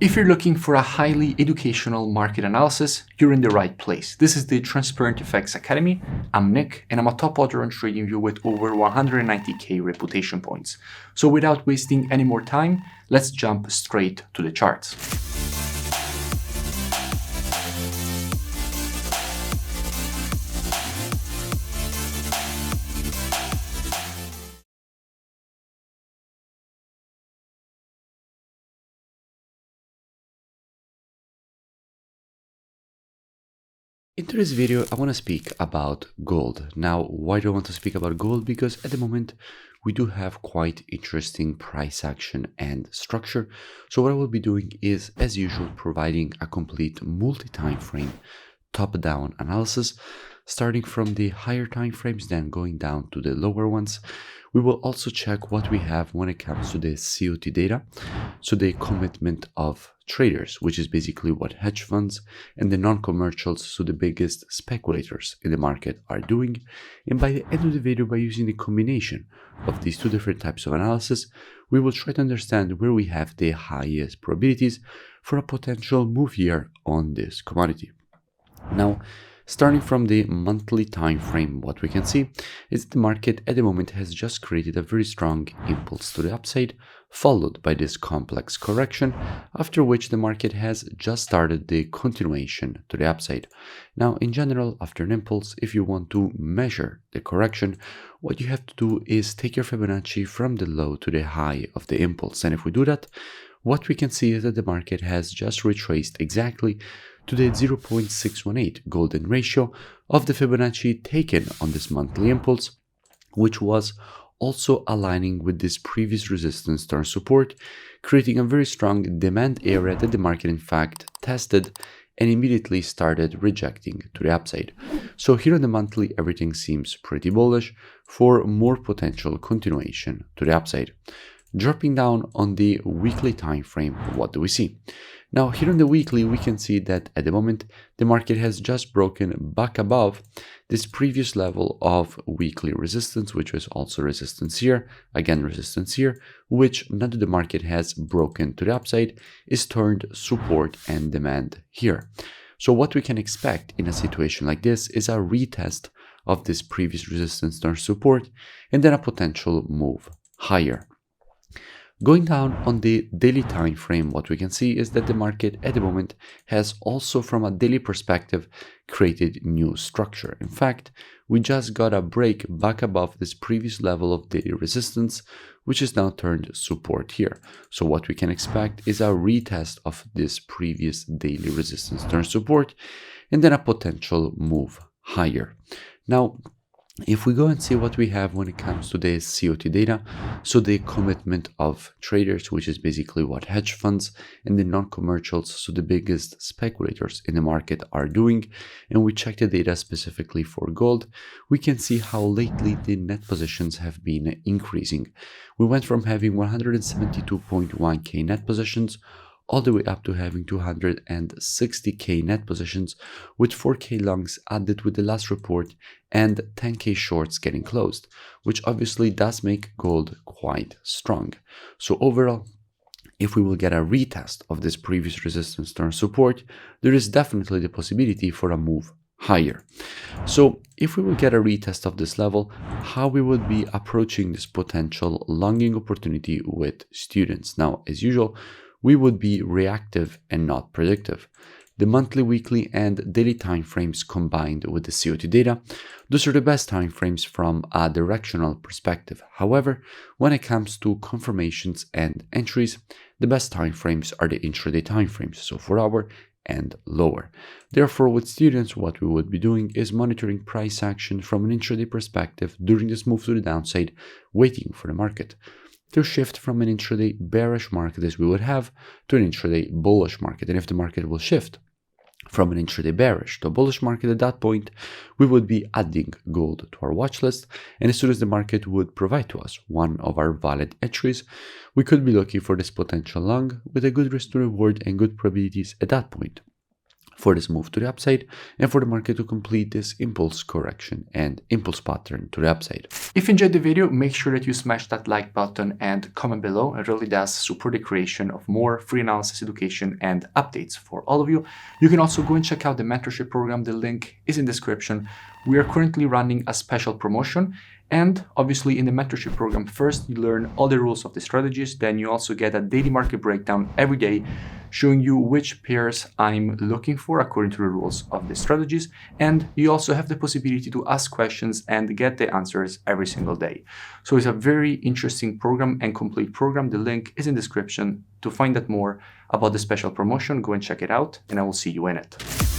If you're looking for a highly educational market analysis, you're in the right place. This is the Transparent Effects Academy. I'm Nick, and I'm a top author on TradingView with over 190k reputation points. So without wasting any more time, let's jump straight to the charts. In today's video, I want to speak about gold. Now, why do I want to speak about gold? Because at the moment, we do have quite interesting price action and structure. So what I will be doing is, as usual, providing a complete multi-time frame top-down analysis, starting from the higher time frames, then going down to the lower ones. We will also check what we have when it comes to the COT data, so the commitment of traders, which is basically what hedge funds and the non-commercials, so the biggest speculators in the market, are doing. And by the end of the video, by using the combination of these two different types of analysis, we will try to understand where we have the highest probabilities for a potential move here on this commodity. Now, starting from the monthly time frame, what we can see is the market at the moment has just created a very strong impulse to the upside, followed by this complex correction, after which the market has just started the continuation to the upside. Now, in general, after an impulse, if you want to measure the correction, what you have to do is take your Fibonacci from the low to the high of the impulse. And if we do that, what we can see is that the market has just retraced exactly to the 0.618 golden ratio of the Fibonacci taken on this monthly impulse, which was also aligning with this previous resistance turn support, creating a very strong demand area that the market in fact tested and immediately started rejecting to the upside. So here on the monthly, everything seems pretty bullish for more potential continuation to the upside. Dropping down on the weekly time frame, what do we see? Now, here on the weekly, we can see that at the moment, the market has just broken back above this previous level of weekly resistance, which was also resistance here, again resistance here, which now that the market has broken to the upside, is turned support and demand here. So what we can expect in a situation like this is a retest of this previous resistance turn support, and then a potential move higher. Going down on the daily time frame, what we can see is that the market at the moment has also, from a daily perspective, created new structure. In fact, we just got a break back above this previous level of daily resistance, which is now turned support here. So what we can expect is a retest of this previous daily resistance turn support, and then a potential move higher. Now, if we go and see what we have when it comes to the COT data, so the commitment of traders, which is basically what hedge funds and the non-commercials, so the biggest speculators in the market, are doing, and we check the data specifically for gold, we can see how lately the net positions have been increasing. We went from having 172.1k net positions all the way up to having 260k net positions, with 4k longs added with the last report and 10k shorts getting closed, which obviously does make gold quite strong. So overall, if we will get a retest of this previous resistance turn support, there is definitely the possibility for a move higher. So if we will get a retest of this level, how we would be approaching this potential longing opportunity with students? Now, as usual, we would be reactive and not predictive. The monthly, weekly, and daily time frames combined with the COT data, those are the best time frames from a directional perspective. However, when it comes to confirmations and entries, the best time frames are the intraday time frames, so 4 hour and lower. Therefore, with students, what we would be doing is monitoring price action from an intraday perspective during this move to the downside, waiting for the market to shift from an intraday bearish market as we would have to an intraday bullish market. And if the market will shift from an intraday bearish to a bullish market, at that point, we would be adding gold to our watch list. And as soon as the market would provide to us one of our valid entries, we could be looking for this potential long with a good risk to reward and good probabilities at that point for this move to the upside and for the market to complete this impulse correction and impulse pattern to the upside. If you enjoyed the video, make sure that you smash that like button and comment below. It really does support the creation of more free analysis education and updates for all of you. You can also go and check out the mentorship program. The link is in the description. We are currently running a special promotion. And obviously in the mentorship program, first you learn all the rules of the strategies, then you also get a daily market breakdown every day showing you which pairs I'm looking for according to the rules of the strategies. And you also have the possibility to ask questions and get the answers every single day. So it's a very interesting program and complete program. The link is in the description. To find out more about the special promotion, go and check it out, and I will see you in it.